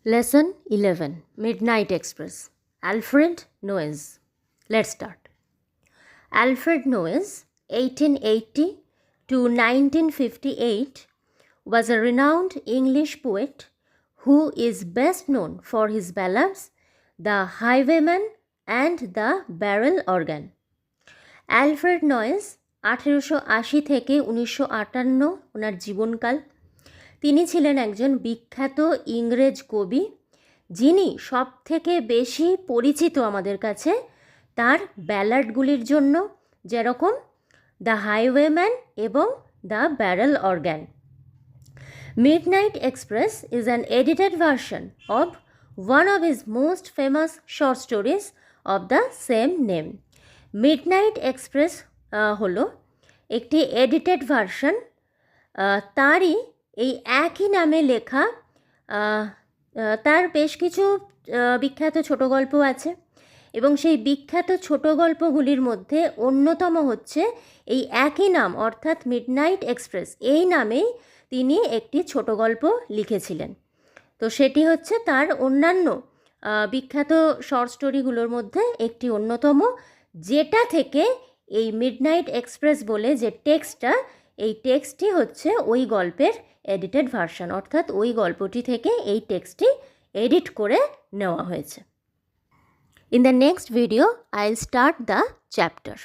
Lesson 11, Midnight Express. Alfred Noyes. Let's start. Alfred Noyes, 1880 to 1958, was a renowned English poet who is best known for his ballads The Highwayman and The Barrel Organ. Alfred Noyes 1880 থেকে 1958 ওনার জীবনকাল। তিনি ছিলেন একজন বিখ্যাত ইংরেজ কবি, যিনি সবথেকে বেশি পরিচিত আমাদের কাছে তার ব্যালাডগুলির জন্য, যেরকম দ্য হাইওয়েম্যান এবং the barrel organ. Midnight express is an edited version of one of his most famous short stories of the same name. Midnight express হলো একটি এডিটেড ভার্সন তারই এই একই নামে লেখা। তার বেশ কিছু বিখ্যাত ছোট গল্প আছে এবং সেই বিখ্যাত ছোট গল্পগুলির মধ্যে অন্যতম হচ্ছে এই একই নাম, অর্থাৎ মিডনাইট এক্সপ্রেস, এই নামেই তিনি একটি ছোট গল্প লিখেছিলেন। তো সেটি হচ্ছে তার অন্যান্য বিখ্যাত শর্ট স্টোরিগুলোর মধ্যে একটি অন্যতম, যেটা থেকে এই মিডনাইট এক্সপ্রেস বলে যে টেক্সটটা, এই টেক্সটটি হচ্ছে ওই গল্পের এডিটেড ভার্সন, অর্থাৎ ওই গল্পটি থেকে এই টেক্সটটি এডিট করে নেওয়া হয়েছে। In the next video, I'll start the chapter.